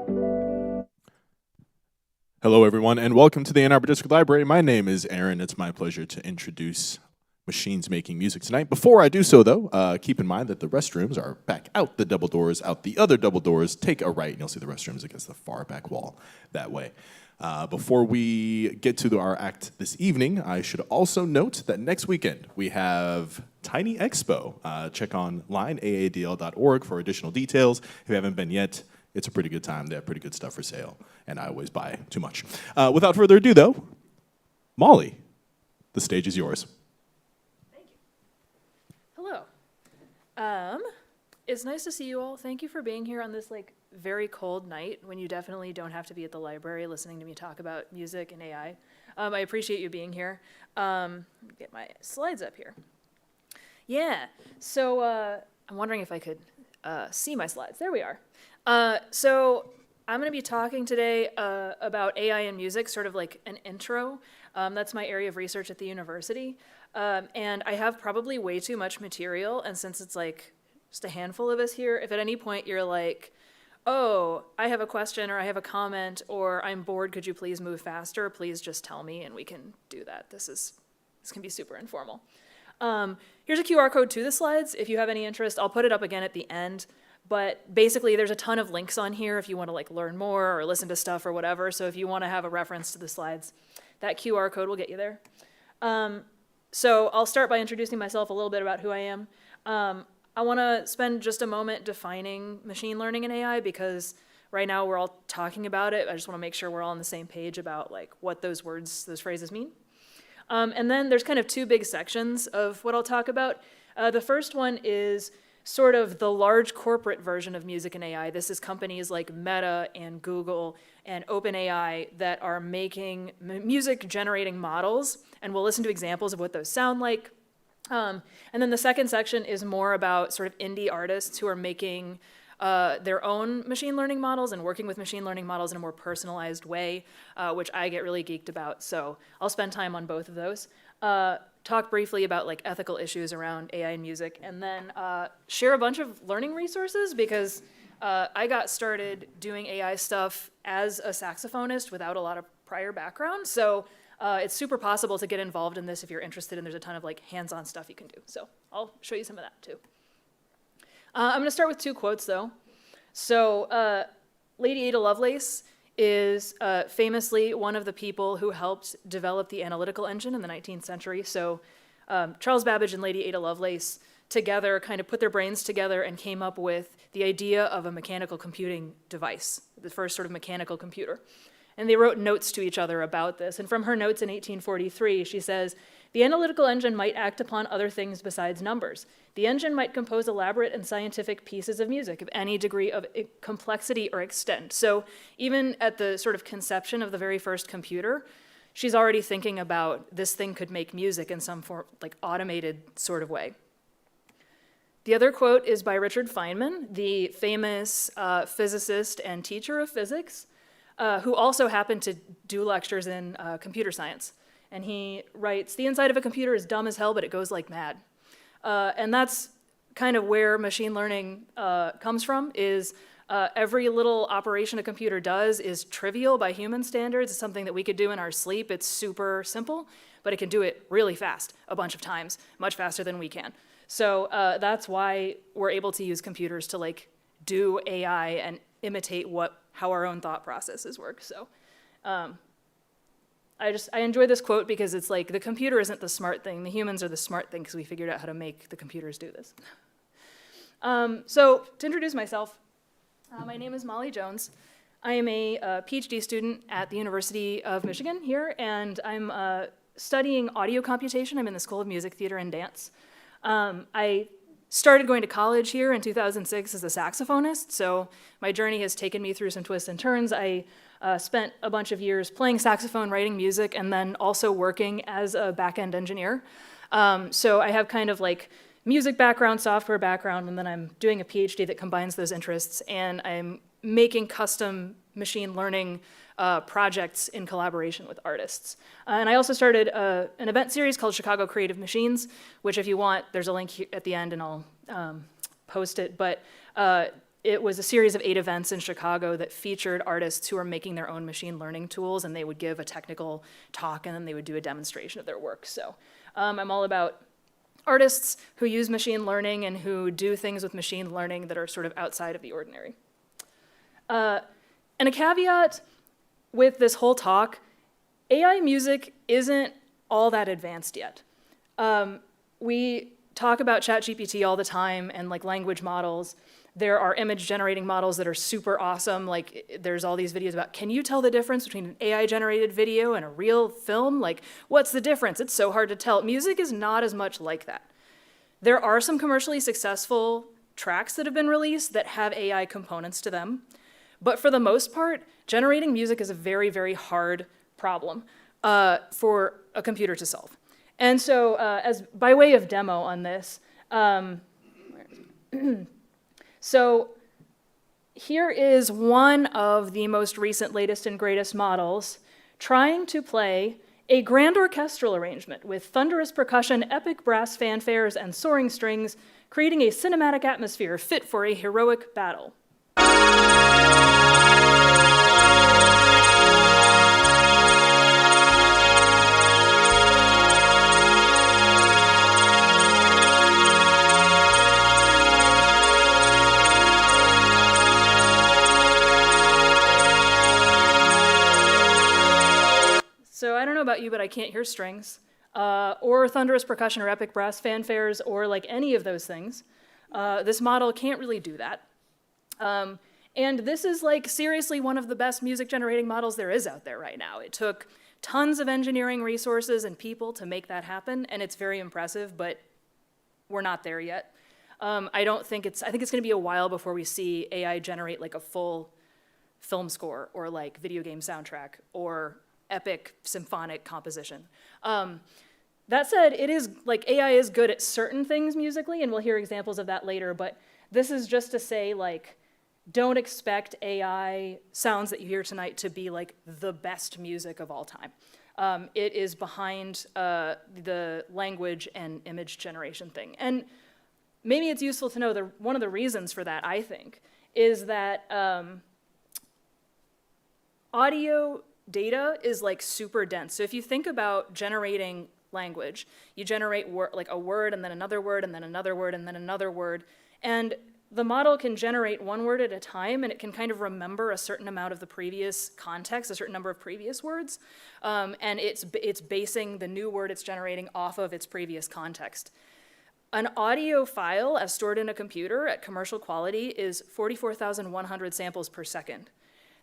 Hello, everyone, and welcome to the Ann Arbor District Library. My name is Aaron. It's my pleasure to introduce Machines Making Music tonight. Before I do so, though, keep in mind that the restrooms are back out the double doors, out the other double doors. Take a right, and you'll see the restrooms against the far back wall that way. Before we get to our act this evening, I should also note that next weekend we have Tiny Expo. Check online, aadl.org, for additional details. If you haven't been yet, it's a pretty good time. They have pretty good stuff for sale, and I always buy too much. Without further ado, though, Molly, the stage is yours. Thank you. Hello. It's nice to see you all. Thank you for being here on this very cold night when you definitely don't have to be at the library listening to me talk about music and AI. I appreciate you being here. Get my slides up here. Yeah, so I'm wondering if I could see my slides. There we are. So I'm going to be talking today about AI and music, sort of like an intro. That's my area of research at the university. And I have probably way too much material, and since it's just a handful of us here, if at any point you're like, oh, I have a question or I have a comment or I'm bored, could you please move faster? Please just tell me and we can do that. This can be super informal. Here's a QR code to the slides. If you have any interest, I'll put it up again at the end. But basically, there's a ton of links on here if you want to learn more or listen to stuff or whatever. So if you want to have a reference to the slides, that QR code will get you there. So I'll start by introducing myself a little bit about who I am. I want to spend just a moment defining machine learning and AI because right now we're all talking about it. I just want to make sure we're all on the same page about what those phrases mean. And then there's kind of two big sections of what I'll talk about. The first one is sort of the large corporate version of music and AI. This is companies like Meta and Google and OpenAI that are making music generating models, and we'll listen to examples of what those sound like. And then the second section is more about sort of indie artists who are making their own machine learning models and working with machine learning models in a more personalized way, which I get really geeked about. So I'll spend time on both of those. Talk briefly about ethical issues around AI and music, and then share a bunch of learning resources because I got started doing AI stuff as a saxophonist without a lot of prior background. So it's super possible to get involved in this if you're interested, and there's a ton of hands-on stuff you can do. So I'll show you some of that too. I'm going to start with two quotes though. So Lady Ada Lovelace is famously one of the people who helped develop the analytical engine in the 19th century. So Charles Babbage and Lady Ada Lovelace together kind of put their brains together and came up with the idea of a mechanical computing device, the first sort of mechanical computer. And they wrote notes to each other about this. And from her notes in 1843, she says, "The analytical engine might act upon other things besides numbers. The engine might compose elaborate and scientific pieces of music of any degree of complexity or extent." So even at the sort of conception of the very first computer, she's already thinking about this thing could make music in some form, automated sort of way. The other quote is by Richard Feynman, the famous physicist and teacher of physics, who also happened to do lectures in computer science. And he writes, "The inside of a computer is dumb as hell, but it goes like mad." And that's kind of where machine learning comes from, is every little operation a computer does is trivial by human standards. It's something that we could do in our sleep. It's super simple, but it can do it really fast, a bunch of times, much faster than we can. So that's why we're able to use computers to do AI and imitate how our own thought processes work. So I enjoy this quote because it's the computer isn't the smart thing. The humans are the smart thing because we figured out how to make the computers do this. So to introduce myself, my name is Molly Jones. I am a PhD student at the University of Michigan here, and I'm studying audio computation. I'm in the School of Music, Theater, and Dance. I started going to college here in 2006 as a saxophonist, so my journey has taken me through some twists and turns. I spent a bunch of years playing saxophone, writing music, and then also working as a back-end engineer. So I have kind of music background, software background, and then I'm doing a PhD that combines those interests, and I'm making custom machine learning projects in collaboration with artists. And I also started an event series called Chicago Creative Machines, which if you want, there's a link at the end and I'll post it. But it was a series of 8 events in Chicago that featured artists who are making their own machine learning tools, and they would give a technical talk, and then they would do a demonstration of their work. So I'm all about artists who use machine learning and who do things with machine learning that are sort of outside of the ordinary. And a caveat with this whole talk, AI music isn't all that advanced yet. We talk about ChatGPT all the time and like language models. There are image generating models that are super awesome. Like there's all these videos about, can you tell the difference between an AI generated video and a real film? Like, what's the difference? It's so hard to tell. Music is not as much like that. There are some commercially successful tracks that have been released that have AI components to them. But for the most part, generating music is a very, very hard problem for a computer to solve. And so as by way of demo on this, so here is one of the most recent, latest, and greatest models trying to play a grand orchestral arrangement with thunderous percussion, epic brass fanfares, and soaring strings, creating a cinematic atmosphere fit for a heroic battle. So I don't know about you, but I can't hear strings, or thunderous percussion, or epic brass fanfares, or like any of those things. This model can't really do that. And this is like seriously one of the best music generating models there is out there right now. It took tons of engineering resources and people to make that happen, and it's very impressive, but we're not there yet. I think it's gonna be a while before we see AI generate like a full film score or like video game soundtrack or epic symphonic composition. That said, it is like AI is good at certain things musically, and we'll hear examples of that later, but this is just to say like, don't expect AI sounds that you hear tonight to be like the best music of all time. It is behind the language and image generation thing. And maybe it's useful to know one of the reasons for that, I think, is that audio data is like super dense. So if you think about generating language, you generate like a word and then another word and then another word and then another word. And the model can generate one word at a time, and it can kind of remember a certain amount of the previous context, a certain number of previous words. And it's basing the new word it's generating off of its previous context. An audio file as stored in a computer at commercial quality is 44,100 samples per second.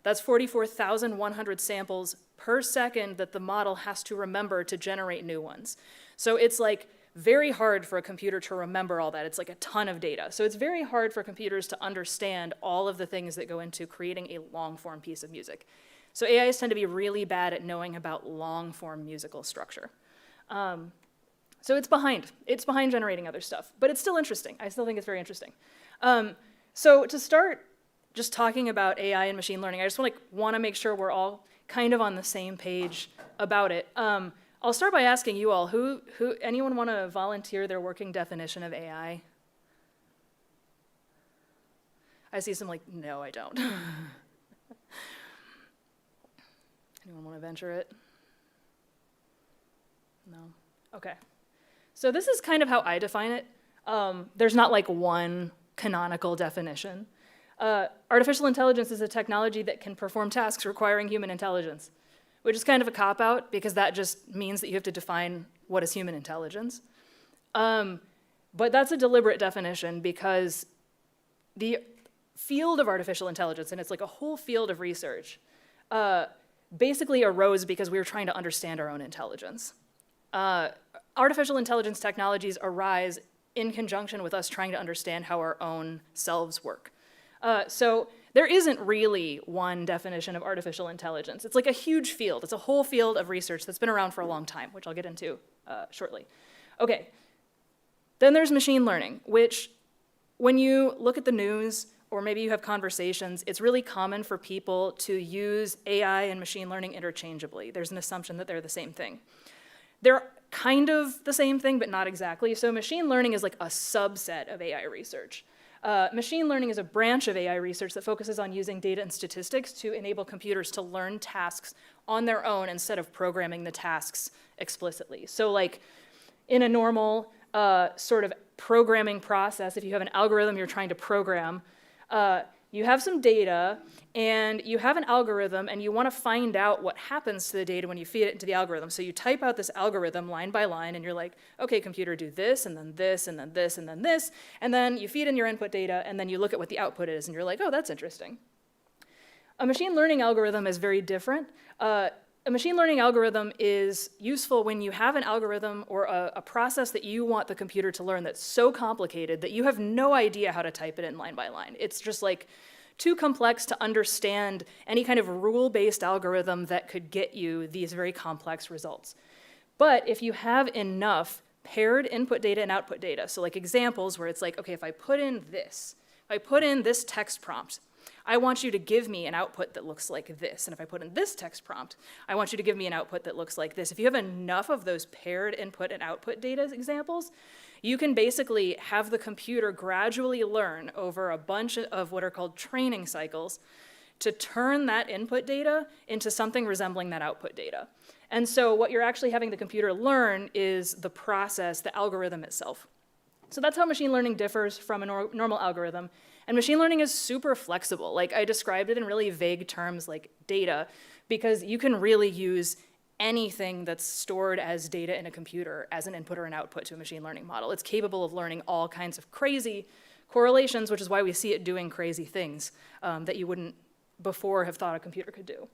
That's 44,100 samples per second that the model has to remember to generate new ones. So it's like very hard for a computer to remember all that. It's like a ton of data. So it's very hard for computers to understand all of the things that go into creating a long-form piece of music. So AIs tend to be really bad at knowing about long-form musical structure. So it's behind generating other stuff, but it's still interesting. I still think it's very interesting. So to start just talking about AI and machine learning, I just want to make sure we're all kind of on the same page about it. I'll start by asking you all, anyone want to volunteer their working definition of AI? I see some like, no, I don't. Anyone want to venture it? No? Okay. So this is kind of how I define it. There's not like one canonical definition. Artificial intelligence is a technology that can perform tasks requiring human intelligence, which is kind of a cop-out because that just means that you have to define what is human intelligence. But that's a deliberate definition because the field of artificial intelligence, and it's like a whole field of research, basically arose because we were trying to understand our own intelligence. Artificial intelligence technologies arise in conjunction with us trying to understand how our own selves work. So there isn't really one definition of artificial intelligence. It's like a huge field. It's a whole field of research that's been around for a long time, which I'll get into shortly. Okay, then there's machine learning, which when you look at the news or maybe you have conversations, it's really common for people to use AI and machine learning interchangeably. There's an assumption that they're the same thing. They're kind of the same thing, but not exactly. So machine learning is like a subset of AI research. Machine learning is a branch of AI research that focuses on using data and statistics to enable computers to learn tasks on their own instead of programming the tasks explicitly. So like in a normal sort of programming process, if you have an algorithm you're trying to program, you have some data and you have an algorithm and you want to find out what happens to the data when you feed it into the algorithm. So you type out this algorithm line by line and you're like, okay, computer, do this and then this and then this and then this. And then you feed in your input data and then you look at what the output is and you're like, oh, that's interesting. A machine learning algorithm is very different. A machine learning algorithm is useful when you have an algorithm or a process that you want the computer to learn that's so complicated that you have no idea how to type it in line by line. It's just like too complex to understand any kind of rule-based algorithm that could get you these very complex results. But if you have enough paired input data and output data, so like examples where it's like, okay, if I put in this text prompt, I want you to give me an output that looks like this. And if I put in this text prompt, I want you to give me an output that looks like this. If you have enough of those paired input and output data examples, you can basically have the computer gradually learn over a bunch of what are called training cycles to turn that input data into something resembling that output data. And so what you're actually having the computer learn is the process, the algorithm itself. So that's how machine learning differs from a normal algorithm. And machine learning is super flexible. Like I described it in really vague terms like data, because you can really use anything that's stored as data in a computer as an input or an output to a machine learning model. It's capable of learning all kinds of crazy correlations, which is why we see it doing crazy things that you wouldn't before have thought a computer could do.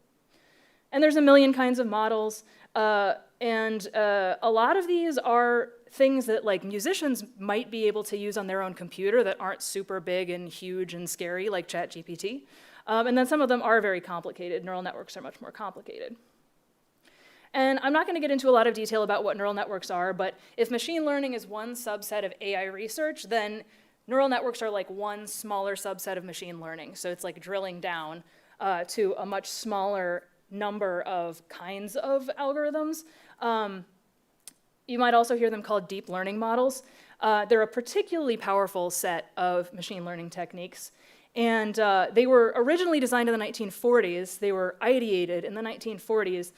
And there's a million kinds of models, and a lot of these are things that like musicians might be able to use on their own computer that aren't super big and huge and scary like ChatGPT. And then some of them are very complicated. Neural networks are much more complicated. And I'm not going to get into a lot of detail about what neural networks are, but if machine learning is one subset of AI research, then neural networks are like one smaller subset of machine learning. So it's like drilling down to a much smaller number of kinds of algorithms. You might also hear them called deep learning models. They're a particularly powerful set of machine learning techniques. And they were originally designed in the 1940s. They were ideated in the 1940s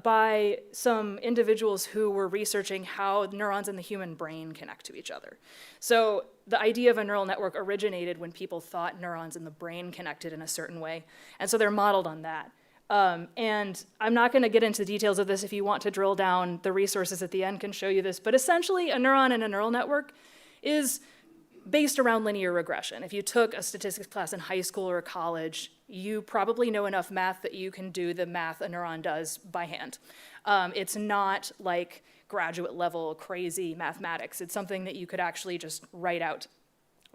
by some individuals who were researching how neurons in the human brain connect to each other. So the idea of a neural network originated when people thought neurons in the brain connected in a certain way. And so they're modeled on that. And I'm not going to get into the details of this. If you want to drill down, the resources at the end can show you this. But essentially, a neuron in a neural network is based around linear regression. If you took a statistics class in high school or college, you probably know enough math that you can do the math a neuron does by hand. It's not like graduate level crazy mathematics. It's something that you could actually just write out.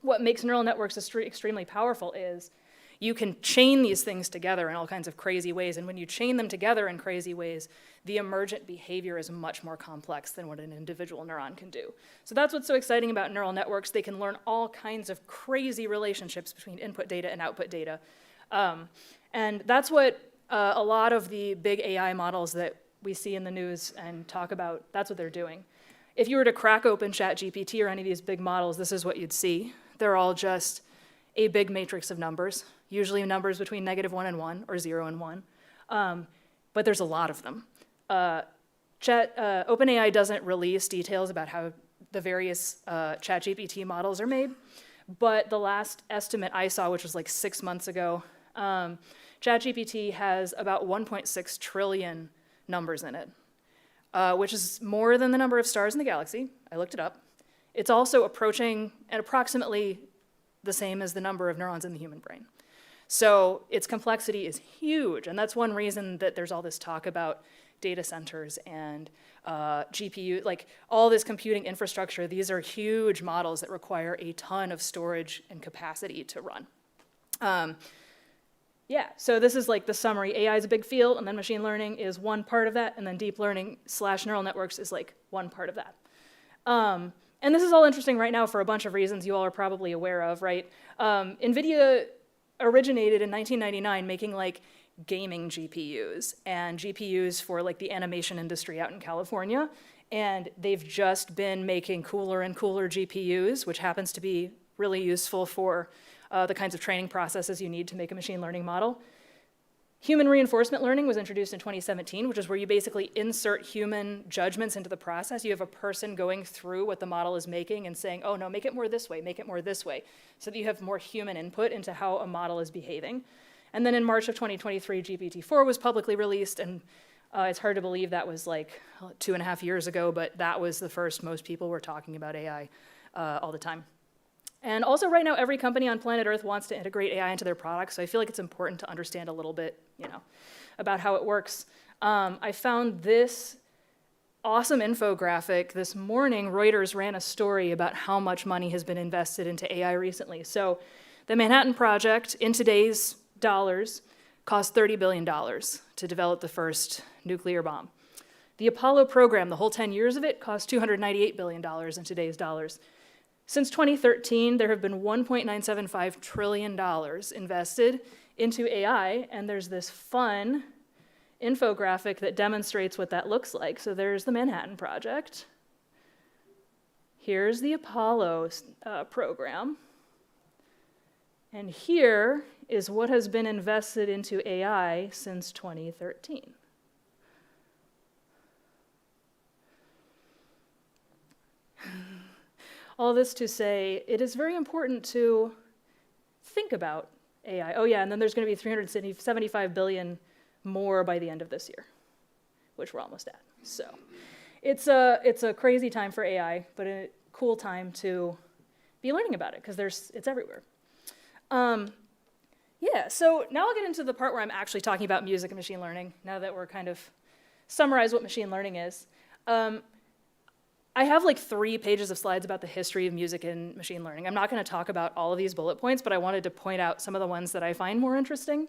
What makes neural networks extremely powerful is you can chain these things together in all kinds of crazy ways, and when you chain them together in crazy ways, the emergent behavior is much more complex than what an individual neuron can do. So that's what's so exciting about neural networks. They can learn all kinds of crazy relationships between input data and output data. And that's what a lot of the big AI models that we see in the news and talk about, that's what they're doing. If you were to crack open ChatGPT or any of these big models, this is what you'd see. They're all just a big matrix of numbers, usually numbers between -1 and 1 or 0 and 1. But there's a lot of them. OpenAI doesn't release details about how the various ChatGPT models are made, but the last estimate I saw, which was like 6 months ago, ChatGPT has about 1.6 trillion numbers in it, which is more than the number of stars in the galaxy. I looked it up. It's also approaching at approximately the same as the number of neurons in the human brain. So its complexity is huge, and that's one reason that there's all this talk about data centers and GPU, like all this computing infrastructure. These are huge models that require a ton of storage and capacity to run. Yeah, so this is like the summary. AI is a big field, and then machine learning is one part of that, and then deep learning / neural networks is like one part of that. And this is all interesting right now for a bunch of reasons you all are probably aware of, right? NVIDIA originated in 1999 making like gaming GPUs and GPUs for like the animation industry out in California. And they've just been making cooler and cooler GPUs, which happens to be really useful for the kinds of training processes you need to make a machine learning model. Human reinforcement learning was introduced in 2017, which is where you basically insert human judgments into the process. You have a person going through what the model is making and saying, oh no, make it more this way, make it more this way, so that you have more human input into how a model is behaving. And then in March of 2023, GPT-4 was publicly released, and it's hard to believe that was like 2.5 years ago, but that was the first most people were talking about AI all the time. And also right now, every company on planet Earth wants to integrate AI into their products, so I feel like it's important to understand a little bit, about how it works. I found this awesome infographic this morning. Reuters ran a story about how much money has been invested into AI recently. So the Manhattan Project, in today's dollars, cost $30 billion to develop the first nuclear bomb. The Apollo program, the whole 10 years of it, cost $298 billion in today's dollars. Since 2013, there have been $1.975 trillion invested into AI, and there's this fun infographic that demonstrates what that looks like. So there's the Manhattan Project. Here's the Apollo program. And here is what has been invested into AI since 2013. All this to say, it is very important to think about AI. Oh yeah, and then there's going to be 375 billion more by the end of this year, which we're almost at. So it's a crazy time for AI, but a cool time to be learning about it because it's everywhere. Yeah, so now I'll get into the part where I'm actually talking about music and machine learning, now that we're kind of summarized what machine learning is. I have like 3 pages of slides about the history of music and machine learning. I'm not going to talk about all of these bullet points, but I wanted to point out some of the ones that I find more interesting.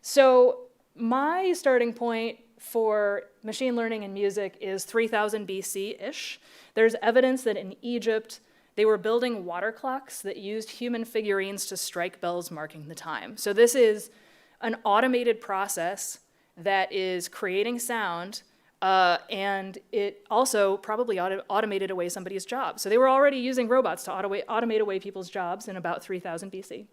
So my starting point for machine learning and music is 3000 BC-ish. There's evidence that in Egypt, they were building water clocks that used human figurines to strike bells marking the time. So this is an automated process that is creating sound, and it also probably automated away somebody's job. So they were already using robots to automate away people's jobs in about 3000 BC.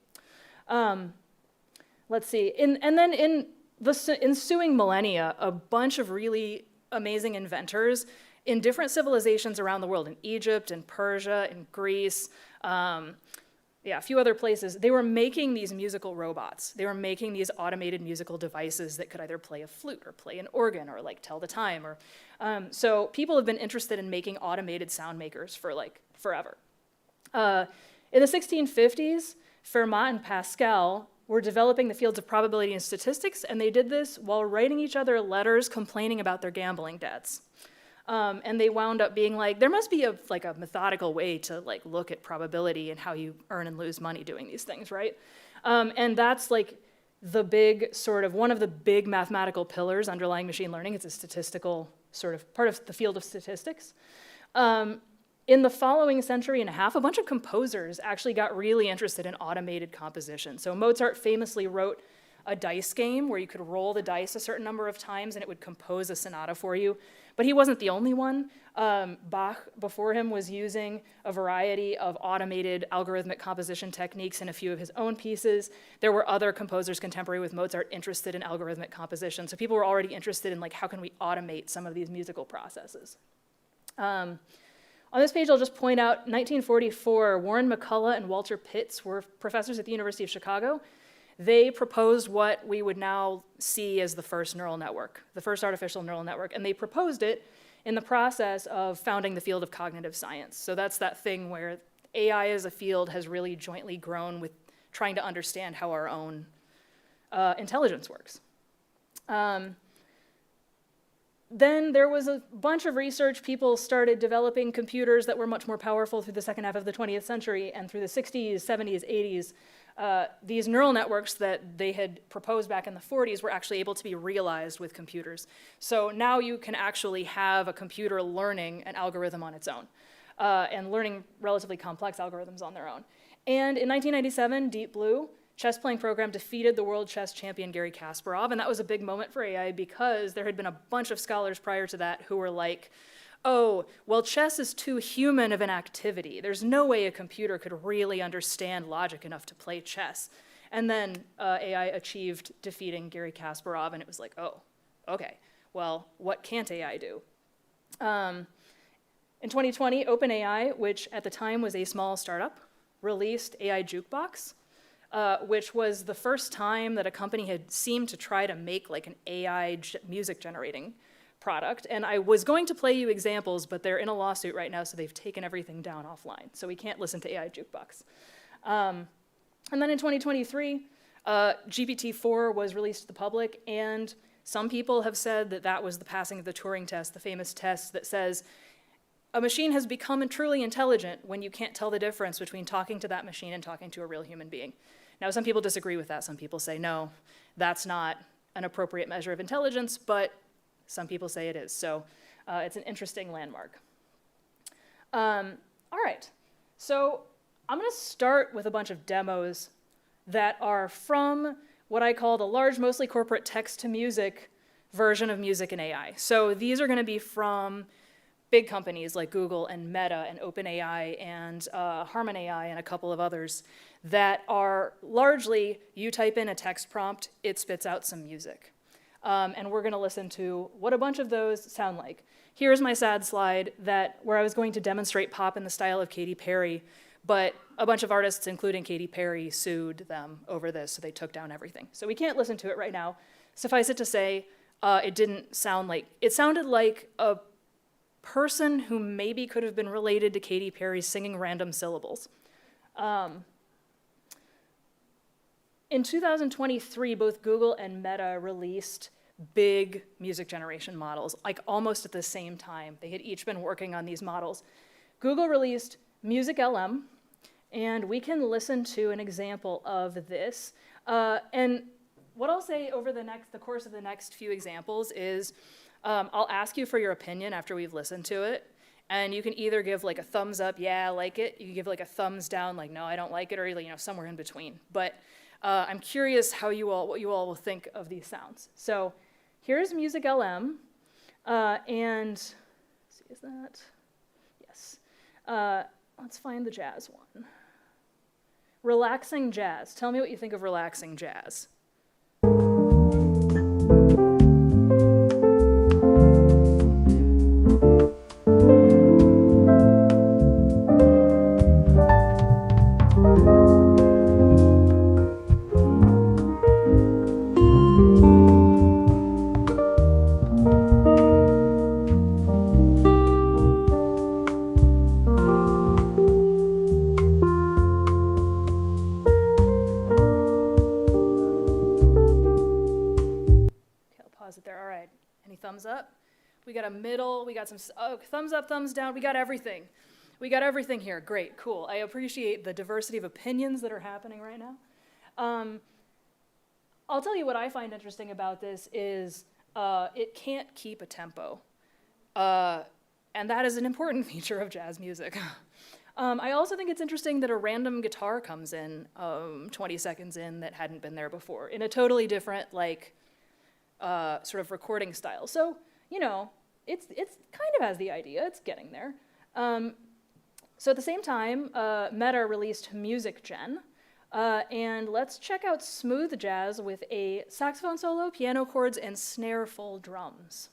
Let's see, and then in the ensuing millennia, a bunch of really amazing inventors in different civilizations around the world, in Egypt, in Persia, in Greece, a few other places, they were making these musical robots. They were making these automated musical devices that could either play a flute or play an organ or like tell the time. So people have been interested in making automated sound makers for like forever. In the 1650s, Fermat and Pascal were developing the fields of probability and statistics, and they did this while writing each other letters complaining about their gambling debts. And they wound up being like, there must be a methodical way to like look at probability and how you earn and lose money doing these things, right? And that's like the big one of the big mathematical pillars underlying machine learning. It's a statistical sort of part of the field of statistics. In the following century and a half, a bunch of composers actually got really interested in automated composition. So Mozart famously wrote a dice game where you could roll the dice a certain number of times and it would compose a sonata for you. But he wasn't the only one. Bach, before him, was using a variety of automated algorithmic composition techniques in a few of his own pieces. There were other composers contemporary with Mozart interested in algorithmic composition. So people were already interested in like, how can we automate some of these musical processes? On this page, I'll just point out 1944, Warren McCullough and Walter Pitts were professors at the University of Chicago. They proposed what we would now see as the first neural network, the first artificial neural network, and they proposed it in the process of founding the field of cognitive science. So that's that thing where AI as a field has really jointly grown with trying to understand how our own intelligence works. Then there was a bunch of research. People started developing computers that were much more powerful through the second half of the 20th century, and through the 60s, 70s, 80s, these neural networks that they had proposed back in the 40s were actually able to be realized with computers. So now you can actually have a computer learning an algorithm on its own, and learning relatively complex algorithms on their own. And in 1997, Deep Blue chess playing program defeated the world chess champion Garry Kasparov, and that was a big moment for AI because there had been a bunch of scholars prior to that who were like, oh, well, chess is too human of an activity. There's no way a computer could really understand logic enough to play chess. And then AI achieved defeating Garry Kasparov, and it was like, oh, okay, well, what can't AI do? In 2020, OpenAI, which at the time was a small startup, released AI Jukebox, which was the first time that a company had seemed to try to make like an AI music generating product. And I was going to play you examples, but they're in a lawsuit right now, so they've taken everything down offline. So we can't listen to AI Jukebox. And then in 2023, GPT-4 was released to the public, and some people have said that that was the passing of the Turing test, the famous test that says a machine has become truly intelligent when you can't tell the difference between talking to that machine and talking to a real human being. Now, some people disagree with that. Some people say, no, that's not an appropriate measure of intelligence, but some people say it is. So it's an interesting landmark. All right, so I'm going to start with a bunch of demos that are from what I call the large, mostly corporate text-to-music version of music and AI. So these are going to be from big companies like Google and Meta and OpenAI and Harmon AI and a couple of others that are largely, you type in a text prompt, it spits out some music. And we're going to listen to what a bunch of those sound like. Here's my sad slide where I was going to demonstrate pop in the style of Katy Perry, but a bunch of artists, including Katy Perry, sued them over this, so they took down everything. So we can't listen to it right now. Suffice it to say, it didn't sound like, it sounded like a person who maybe could have been related to Katy Perry singing random syllables. In 2023, both Google and Meta released big music generation models, like almost at the same time. They had each been working on these models. Google released Music LM, and we can listen to an example of this. And what I'll say over the course of the next few examples is I'll ask you for your opinion after we've listened to it, and you can either give like a thumbs up, yeah, I like it. You can give like a thumbs down, like no, I don't like it, or somewhere in between. But I'm curious what you all will think of these sounds. So here's Music LM, and let's see, is that? Yes. Let's find the jazz one. Relaxing jazz. Tell me what you think of relaxing jazz. Thumbs up. We got a middle, we got some, thumbs up, thumbs down, we got everything. We got everything here, great, cool. I appreciate the diversity of opinions that are happening right now. I'll tell you what I find interesting about this is it can't keep a tempo. And that is an important feature of jazz music. I also think it's interesting that a random guitar comes in 20 seconds in that hadn't been there before in a totally different, sort of recording style. So, it's kind of has the idea, it's getting there. So at the same time, Meta released Music Gen, and let's check out smooth jazz with a saxophone solo, piano chords, and snare-full drums.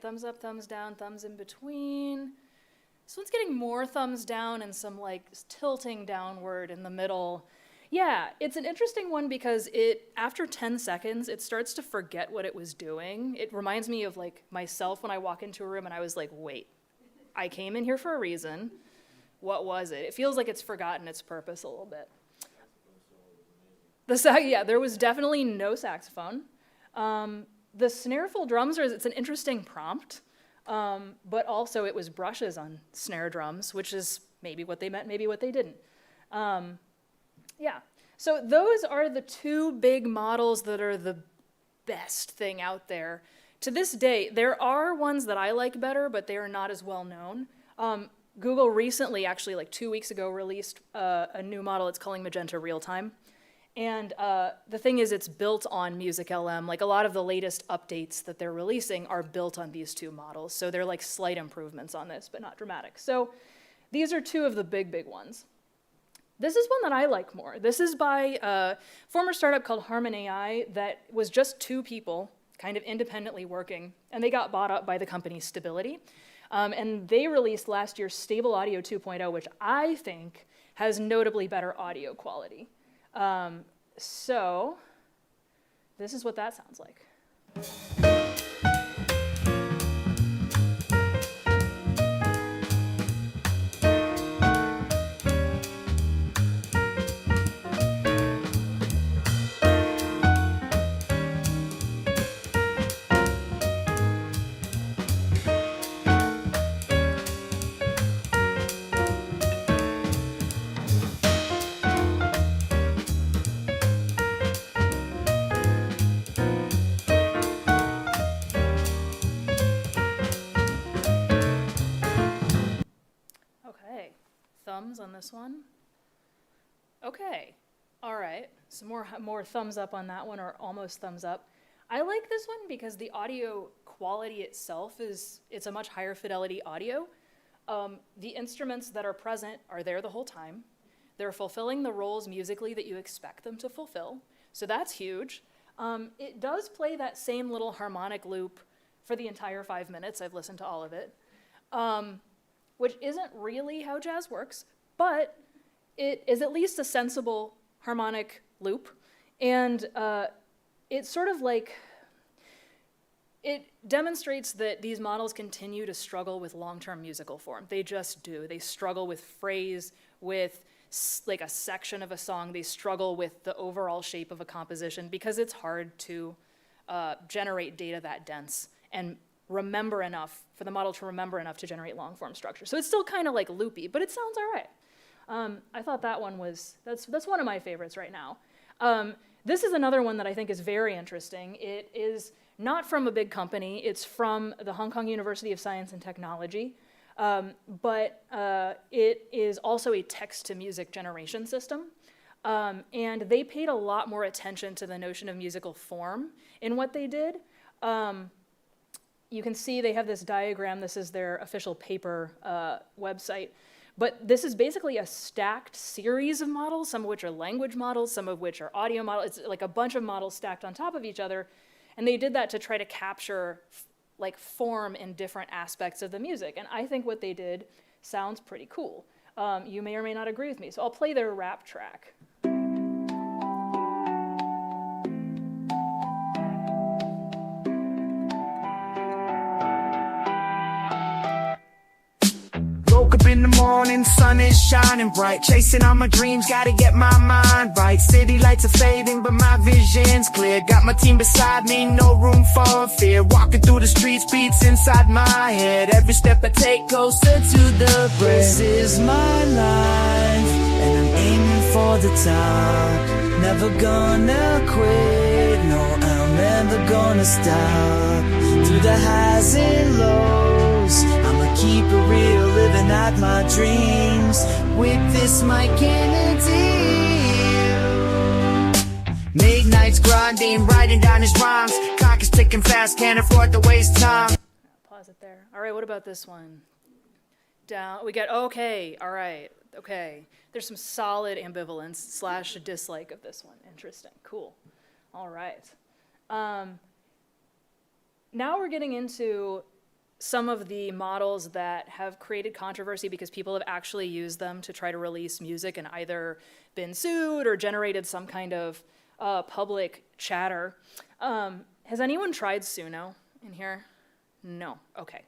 Thumbs up, thumbs down, thumbs in between. This one's getting more thumbs down and some tilting downward in the middle. Yeah, it's an interesting one because after 10 seconds, it starts to forget what it was doing. It reminds me of myself when I walk into a room and I was like, wait, I came in here for a reason. What was it? It feels like it's forgotten its purpose a little bit. There was definitely no saxophone. The snare-full drums, it's an interesting prompt. but also it was brushes on snare drums, which is maybe what they meant, maybe what they didn't. Yeah, so those are the two big models that are the best thing out there. To this day, there are ones that I like better, but they are not as well known. Google recently, actually like 2 weeks ago, released a new model it's calling Magenta Real-Time. And the thing is, it's built on Music LM. Like a lot of the latest updates that they're releasing are built on these two models. So they're like slight improvements on this, but not dramatic. So these are two of the big ones. This is one that I like more. This is by a former startup called Harmon AI that was just two people kind of independently working, and they got bought up by the company Stability. And they released last year Stable Audio 2.0, which I think has notably better audio quality. So this is what that sounds like. Okay, thumbs on this one. Okay, all right, some more thumbs up on that one, or almost thumbs up. I like this one because the audio quality itself it's a much higher fidelity audio. The instruments that are present are there the whole time. They're fulfilling the roles musically that you expect them to fulfill, so that's huge. It does play that same little harmonic loop for the entire 5 minutes. I've listened to all of it. Which isn't really how jazz works, but it is at least a sensible harmonic loop. And it's sort of like, it demonstrates that these models continue to struggle with long-term musical form. They just do. They struggle with phrase, with like a section of a song. They struggle with the overall shape of a composition because it's hard to generate data that dense and remember enough, for the model to remember enough to generate long form structure. So it's still kind of like loopy, but it sounds all right. I thought that one that's one of my favorites right now. This is another one that I think is very interesting. It is not from a big company. It's from the Hong Kong University of Science and Technology, but it is also a text-to-music generation system. And they paid a lot more attention to the notion of musical form in what they did. You can see they have this diagram. This is their official paper website. But this is basically a stacked series of models, some of which are language models, some of which are audio models. It's like a bunch of models stacked on top of each other. And they did that to try to capture like form in different aspects of the music. And I think what they did sounds pretty cool. You may or may not agree with me. So I'll play their rap track. Woke up in the morning, sun is shining bright. Chasing all my dreams, gotta get my mind right. City lights are fading, but my vision's clear. Got my team beside me, no room for fear. Walking through the streets, beats inside my head. Every step I take closer to the bridge. This is my life, and I'm aiming for the top. Never gonna quit, no, I'm never gonna stop. Through the highs and lows, I'ma keep it real, living out my dreams with this mic and a deal. Midnight's grinding, writing down his rhymes. Clock is ticking fast, can't afford to waste time. Pause it there. All right, what about this one? Down, we get, okay, all right, okay. There's some solid ambivalence slash dislike of this one. Interesting, cool. All right. Now we're getting into some of the models that have created controversy because people have actually used them to try to release music and either been sued or generated some kind of public chatter. Has anyone tried Suno in here? No, okay.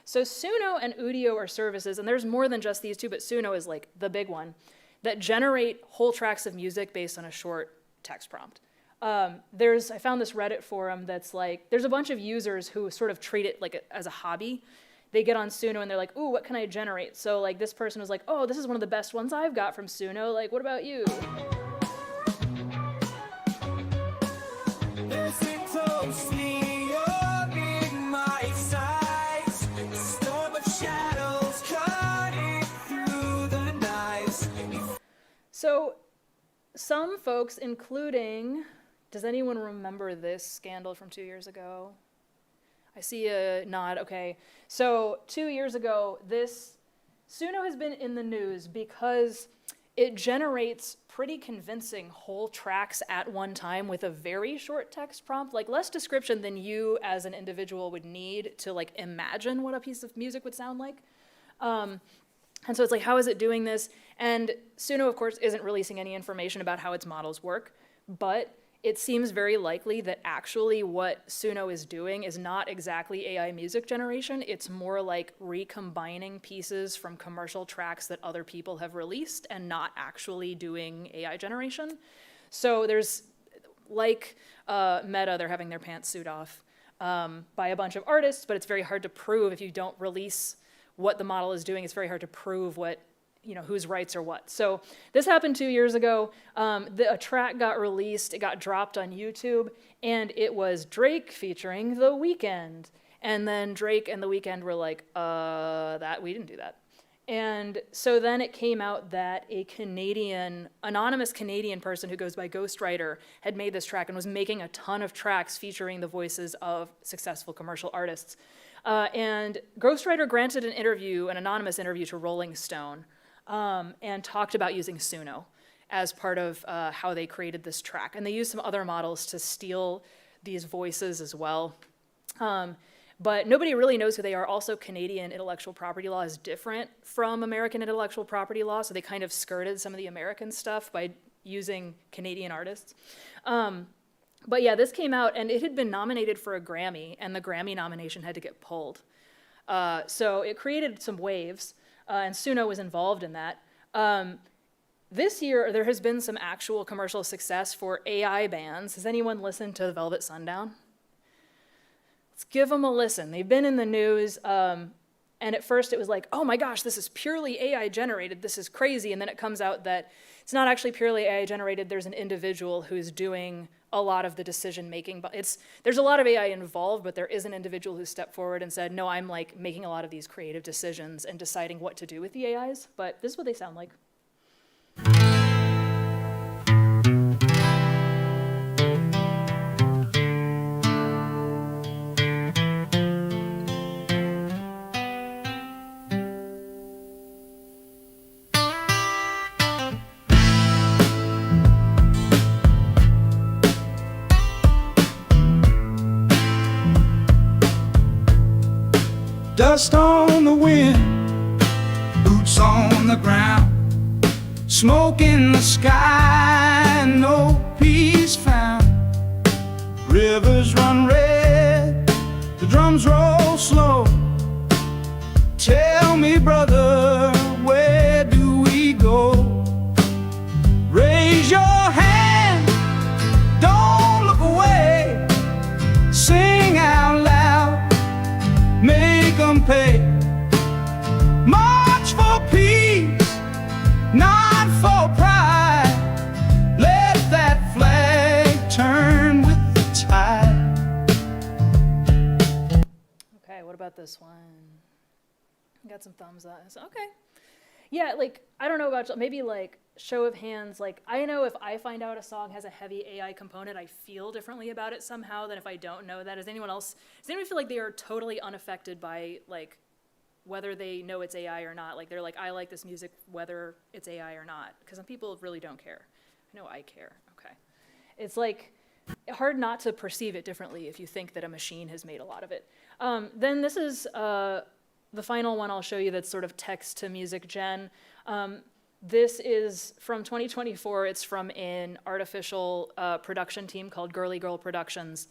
So Suno and Udio are services, and there's more than just these two, but Suno is like the big one, that generate whole tracks of music based on a short text prompt. I found this Reddit forum that's like, there's a bunch of users who sort of treat it like as a hobby. They get on Suno and they're like, ooh, what can I generate? So like this person was like, oh, this is one of the best ones I've got from Suno. Like, what about you? So some folks, including, does anyone remember this scandal from 2 years ago? I see a nod, okay. So 2 years ago, Suno has been in the news because it generates pretty convincing whole tracks at one time with a very short text prompt, like less description than you as an individual would need to like imagine what a piece of music would sound like. And so it's like, how is it doing this? And Suno, of course, isn't releasing any information about how its models work, but it seems very likely that actually what Suno is doing is not exactly AI music generation. It's more like recombining pieces from commercial tracks that other people have released and not actually doing AI generation. So there's, like Meta, they're having their pants suit off by a bunch of artists, but it's very hard to prove if you don't release what the model is doing. It's very hard to prove what, whose rights are what. So this happened 2 years ago. A track got released, it got dropped on YouTube, and it was Drake featuring The Weeknd. And then Drake and The Weeknd were like, we didn't do that. And so then it came out that a anonymous Canadian person who goes by Ghostwriter had made this track and was making a ton of tracks featuring the voices of successful commercial artists. And Ghostwriter granted an anonymous interview to Rolling Stone, and talked about using Suno as part of how they created this track. And they used some other models to steal these voices as well. But nobody really knows who they are. Also, Canadian intellectual property law is different from American intellectual property law, so they kind of skirted some of the American stuff by using Canadian artists. But yeah, this came out, and it had been nominated for a Grammy, and the Grammy nomination had to get pulled. So it created some waves, and Suno was involved in that. This year, there has been some actual commercial success for AI bands. Has anyone listened to Velvet Sundown? Let's give them a listen. They've been in the news, and at first it was like, oh my gosh, this is purely AI generated, this is crazy, and then it comes out that it's not actually purely AI generated, there's an individual who's doing a lot of the decision making, but there's a lot of AI involved, but there is an individual who stepped forward and said, no, I'm like making a lot of these creative decisions and deciding what to do with the AIs, but this is what they sound like. Dust on the wind, boots on the ground, smoke in the sky, no peace found. Rivers run red, the drums roll slow. Tell me, brother, where do we go? Raise your hand, don't look away. Sing out loud, make them pay. March for peace, not for pride. Let that flag turn with the tide. Okay, what about this one? Got some thumbs up. Okay. Yeah, like, I don't know about, maybe like show of hands, like I know if I find out a song has a heavy AI component, I feel differently about it somehow than if I don't know that. Does anyone feel like they are totally unaffected by like whether they know it's AI or not? Like they're like, I like this music whether it's AI or not, because some people really don't care. I know I care. Okay. It's like hard not to perceive it differently if you think that a machine has made a lot of it. Then this is the final one I'll show you that's sort of text to music gen. This is from 2024. It's from an artificial production team called Girly Girl Productions.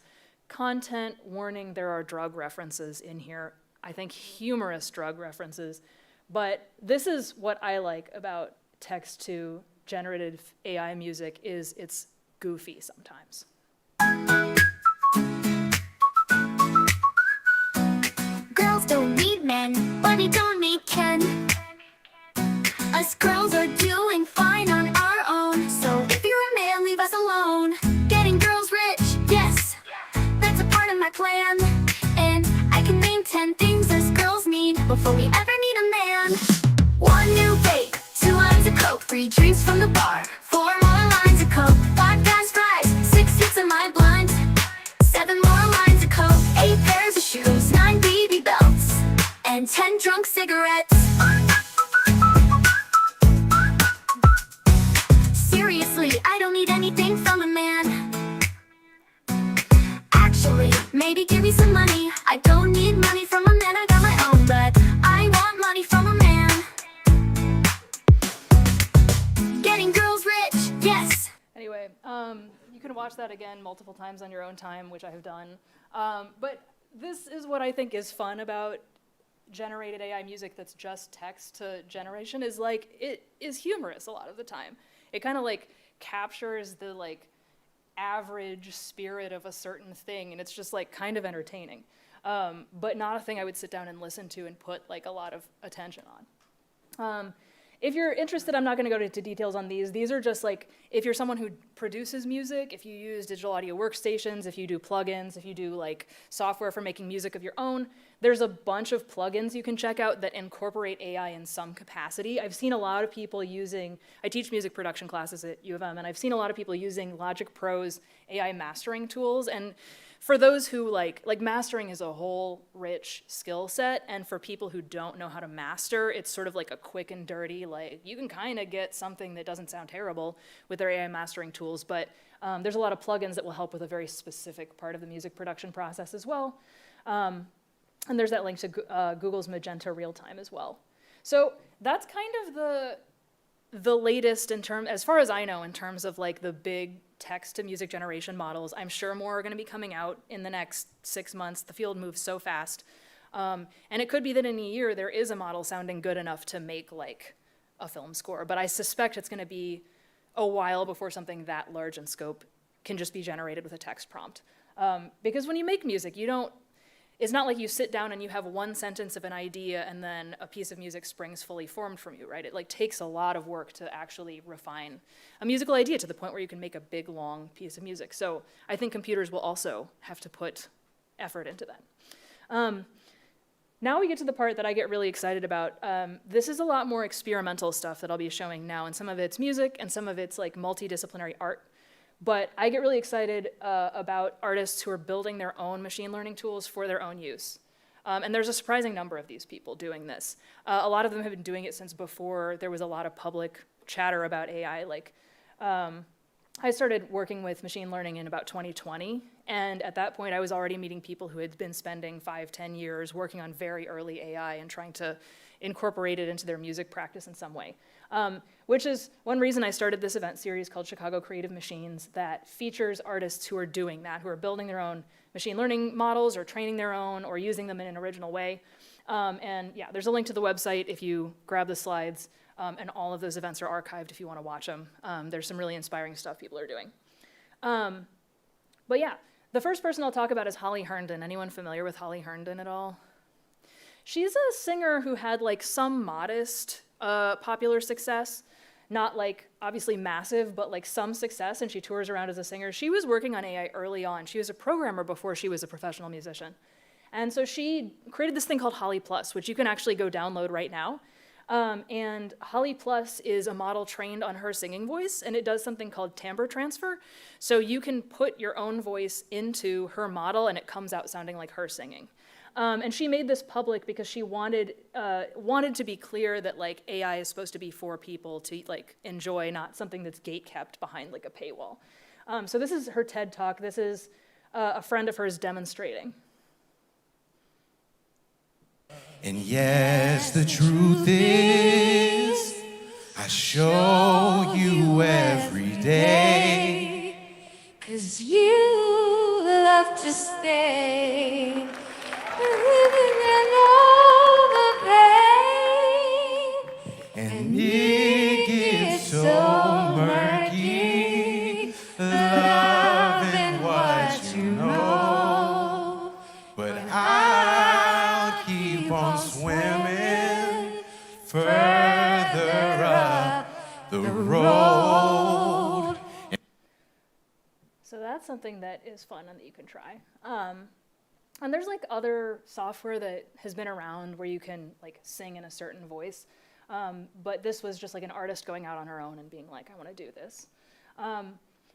Content warning, there are drug references in here. I think humorous drug references. But this is what I like about text to generative AI music is it's goofy sometimes. Girls don't need men, Bunny don't need Ken. Us girls are doing fine on our own. So if you're a man, leave us alone. Getting girls rich, yes, that's a part of my plan. And I can name 10 things us girls need before we ever need a man. 1 new vape, 2 lines of coke, 3 drinks from the bar, 4 more lines of coke, 5 fast fries, 6 hits of my blunt, 7 more lines of coke, 8 pairs of shoes, 9 BB belts, and 10 drunk cigarettes. Seriously, I don't need anything from a man. Actually, maybe give me some money. I don't need money from a man, I got my own, but I want money from a man. Getting girls rich, yes. Anyway, you can watch that again multiple times on your own time, which I have done. But this is what I think is fun about generated AI music that's just text to generation, is like, it is humorous a lot of the time. It kind of like captures the like average spirit of a certain thing, and it's just like kind of entertaining. But not a thing I would sit down and listen to and put like a lot of attention on. If you're interested, I'm not going to go into details on these. These are just like, if you're someone who produces music, if you use digital audio workstations, if you do plugins, if you do like software for making music of your own, there's a bunch of plugins you can check out that incorporate AI in some capacity. I've seen a lot of people using, I teach music production classes at U of M, and I've seen a lot of people using Logic Pro's AI mastering tools. And for those who like mastering is a whole rich skill set, and for people who don't know how to master, it's sort of like a quick and dirty, like you can kind of get something that doesn't sound terrible with their AI mastering tools, but there's a lot of plugins that will help with a very specific part of the music production process as well. And there's that link to Google's Magenta Realtime as well. So that's kind of the latest in terms, as far as I know, in terms of like the big text to music generation models. I'm sure more are going to be coming out in the next 6 months. The field moves so fast. And it could be that in a year there is a model sounding good enough to make like a film score, but I suspect it's going to be a while before something that large in scope can just be generated with a text prompt. Because when you make music, it's not like you sit down and you have one sentence of an idea and then a piece of music springs fully formed from you, right? It like takes a lot of work to actually refine a musical idea to the point where you can make a big, long piece of music. So I think computers will also have to put effort into that. Now we get to the part that I get really excited about. This is a lot more experimental stuff that I'll be showing now, and some of it's music and some of it's like multidisciplinary art. But I get really excited about artists who are building their own machine learning tools for their own use. And there's a surprising number of these people doing this. A lot of them have been doing it since before there was a lot of public chatter about AI. Like, I started working with machine learning in about 2020, and at that point I was already meeting people who had been spending 5-10 years working on very early AI and trying to incorporate it into their music practice in some way. Which is one reason I started this event series called Chicago Creative Machines that features artists who are doing that, who are building their own machine learning models or training their own or using them in an original way. And yeah, there's a link to the website if you grab the slides, and all of those events are archived if you want to watch them. There's some really inspiring stuff people are doing. But yeah, the first person I'll talk about is Holly Herndon. Anyone familiar with Holly Herndon at all? She's a singer who had like some modest popular success, not like obviously massive, but like some success, and she tours around as a singer. She was working on AI early on. She was a programmer before she was a professional musician. And so she created this thing called Holly Plus, which you can actually go download right now. And Holly Plus is a model trained on her singing voice, and it does something called timbre transfer. So you can put your own voice into her model, and it comes out sounding like her singing. And she made this public because she wanted to be clear that like AI is supposed to be for people to like enjoy, not something that's gate-kept behind like a paywall. So this is her TED Talk. This is a friend of hers demonstrating. And yes, the truth is, I show you every day. 'Cause you love to stay. And all the pain. And it gets so murky, loving what that's something that is fun and that you can try. And there's like other software that has been around where you can like sing in a certain voice. But this was just like an artist going out on her own and being like, I want to do this.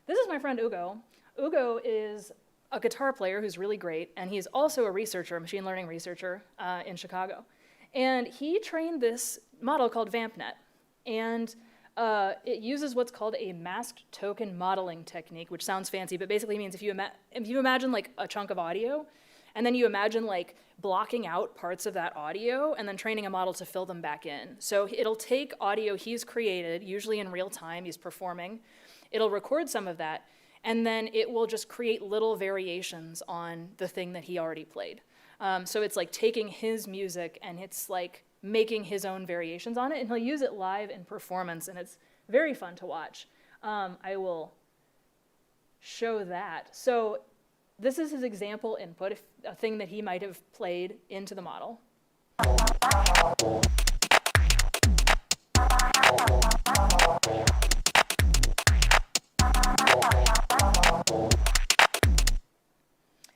This is my friend Ugo. Ugo is a guitar player who's really great, and he's also a researcher, a machine learning researcher in Chicago. And he trained this model called VampNet. And it uses what's called a masked token modeling technique, which sounds fancy, but basically means if you imagine like a chunk of audio, and then you imagine like blocking out parts of that audio and then training a model to fill them back in. So it'll take audio he's created, usually in real time, he's performing. It'll record some of that, and then it will just create little variations on the thing that he already played. So it's like taking his music and it's like making his own variations on it, and he'll use it live in performance, and it's very fun to watch. I will show that. So this is his example input, a thing that he might have played into the model.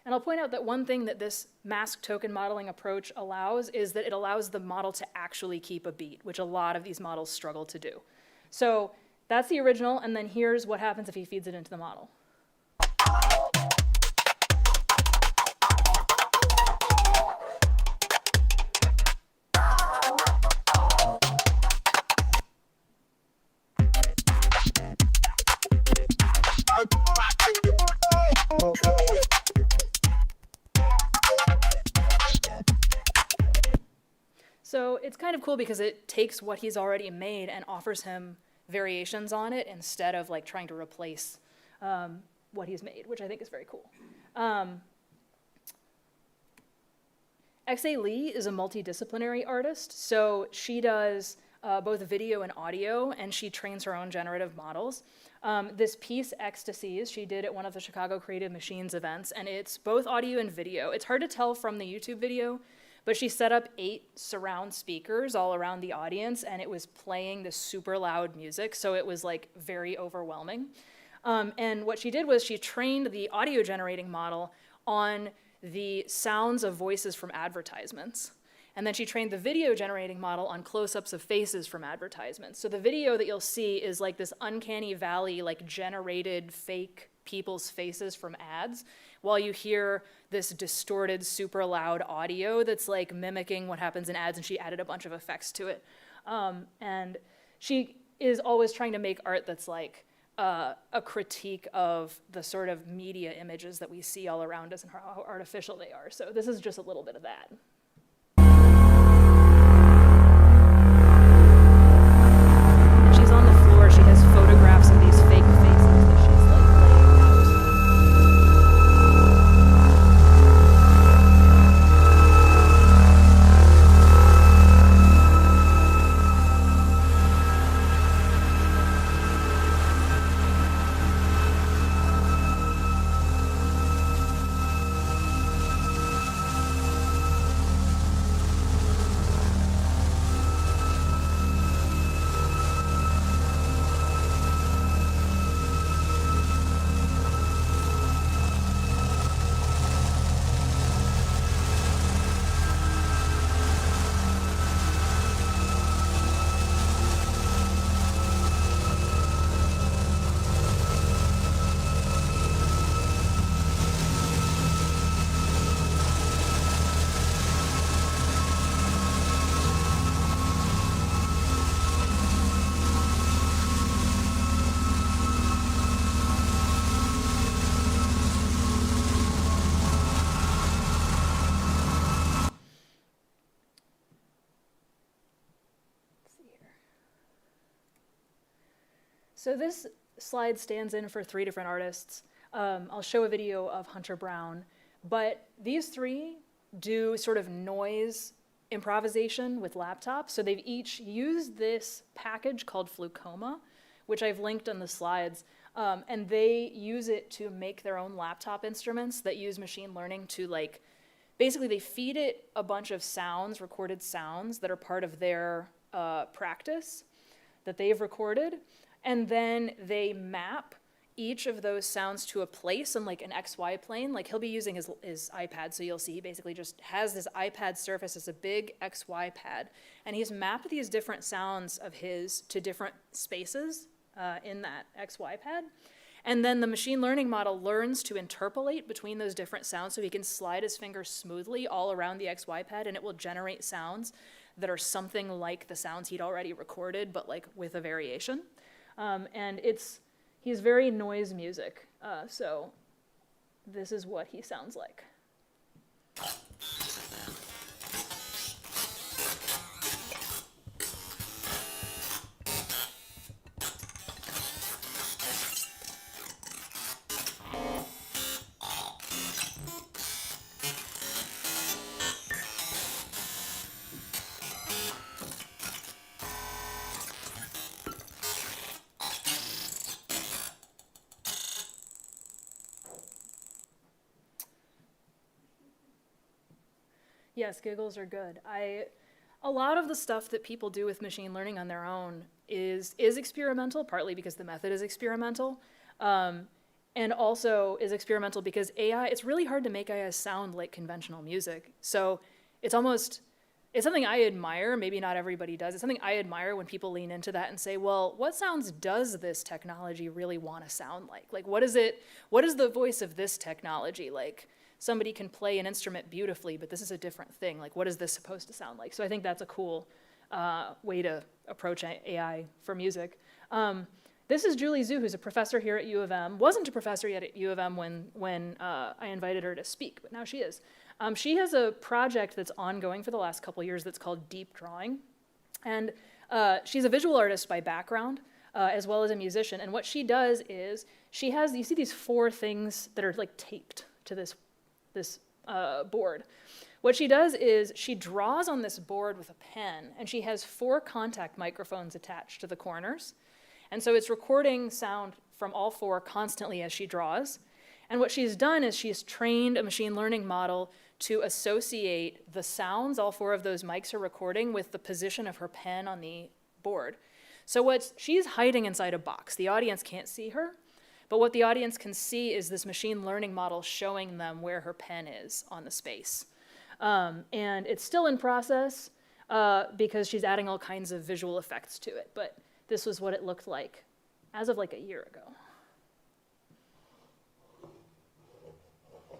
And I'll point out that one thing that this mask token modeling approach allows is that it allows the model to actually keep a beat, which a lot of these models struggle to do. So that's the original, and then here's what happens if he feeds it into the model. So it's kind of cool because it takes what he's already made and offers him variations on it instead of like trying to replace what he's made, which I think is very cool. X.A. Lee is a multidisciplinary artist, so she does both video and audio, and she trains her own generative models. This piece, Ecstasies, she did at one of the Chicago Creative Machines events, and it's both audio and video. It's hard to tell from the YouTube video, but she set up 8 surround speakers all around the audience, and it was playing this super loud music, so it was like very overwhelming. And what she did was she trained the audio generating model on the sounds of voices from advertisements. And then she trained the video generating model on close-ups of faces from advertisements. So the video that you'll see is like this uncanny valley, like generated fake people's faces from ads, while you hear this distorted, super loud audio that's like mimicking what happens in ads, and she added a bunch of effects to it. And she is always trying to make art that's like a critique of the sort of media images that we see all around us and how artificial they are. So this is just a little bit of that. She's on the floor. She has photographs of these fake faces that she's like laying out. So this slide stands in for 3 different artists. I'll show a video of Hunter Brown, but these 3 do sort of noise improvisation with laptops. So they've each used this package called Flucoma, which I've linked on the slides, and they use it to make their own laptop instruments that use machine learning to like, basically they feed it a bunch of sounds, recorded sounds that are part of their practice that they've recorded, and then they map each of those sounds to a place in like an XY plane. Like he'll be using his iPad, so you'll see he basically just has this iPad surface as a big XY pad, and he's mapped these different sounds of his to different spaces in that XY pad. And then the machine learning model learns to interpolate between those different sounds, so he can slide his fingers smoothly all around the XY pad, and it will generate sounds that are something like the sounds he'd already recorded, but like with a variation. And he's very noise music, so this is what he sounds like. Yes, giggles are good. A lot of the stuff that people do with machine learning on their own is experimental, partly because the method is experimental, and also is experimental because AI, it's really hard to make AI sound like conventional music. So it's something I admire, maybe not everybody does, it's something I admire when people lean into that and say, well, what sounds does this technology really want to sound like? Like, what is the voice of this technology? Like, somebody can play an instrument beautifully, but this is a different thing. Like, what is this supposed to sound like? So I think that's a cool way to approach AI for music. This is Julie Zhu, who's a professor here at U of M. Wasn't a professor yet at U of M when I invited her to speak, but now she is. She has a project that's ongoing for the last couple years that's called Deep Drawing. And she's a visual artist by background, as well as a musician. And what she does is, you see these 4 things that are like taped to this board. What she does is she draws on this board with a pen, and she has 4 contact microphones attached to the corners. And so it's recording sound from all 4 constantly as she draws. And what she's done is she's trained a machine learning model to associate the sounds all 4 of those mics are recording with the position of her pen on the board. So she's hiding inside a box. The audience can't see her. But what the audience can see is this machine learning model showing them where her pen is on the space. And it's still in process because she's adding all kinds of visual effects to it. But this was what it looked like as of like a year ago.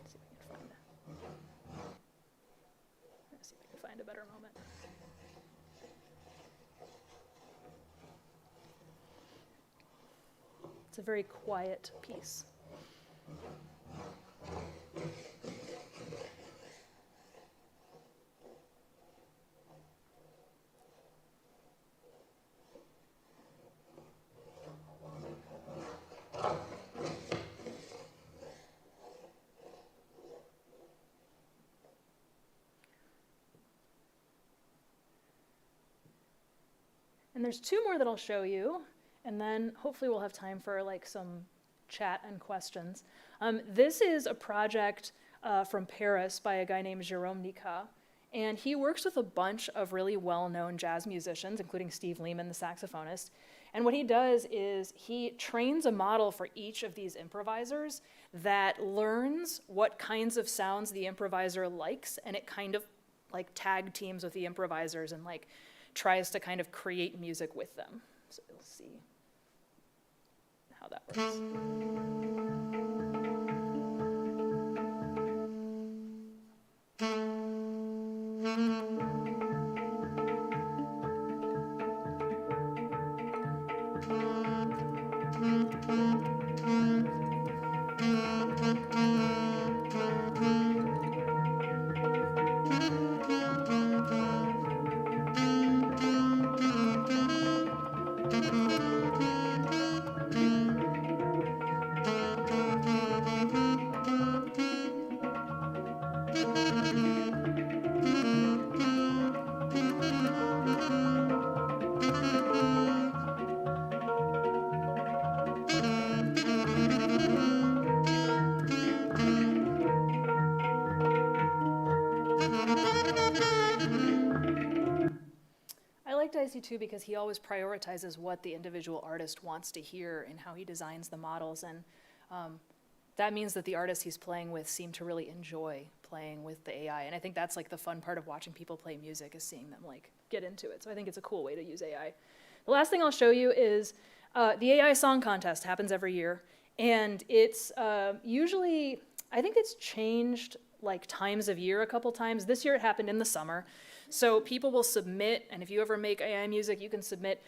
Let's see if I can find a better moment. It's a very quiet piece. And there's 2 more that I'll show you, and then hopefully we'll have time for like some chat and questions. This is a project from Paris by a guy named Jérôme Nica, and he works with a bunch of really well-known jazz musicians, including Steve Lehman, the saxophonist. And what he does is he trains a model for each of these improvisers that learns what kinds of sounds the improviser likes, and it kind of like tag teams with the improvisers and like tries to kind of create music with them. So we'll see how that works. surprised you too, because he always prioritizes what the individual artist wants to hear and how he designs the models. And that means that the artists he's playing with seem to really enjoy playing with the AI. And I think that's like the fun part of watching people play music, is seeing them like get into it. So I think it's a cool way to use AI. The last thing I'll show you is the AI song contest happens every year. And it's usually, I think it's changed like times of year a couple times. This year it happened in the summer. So people will submit, and if you ever make AI music, you can submit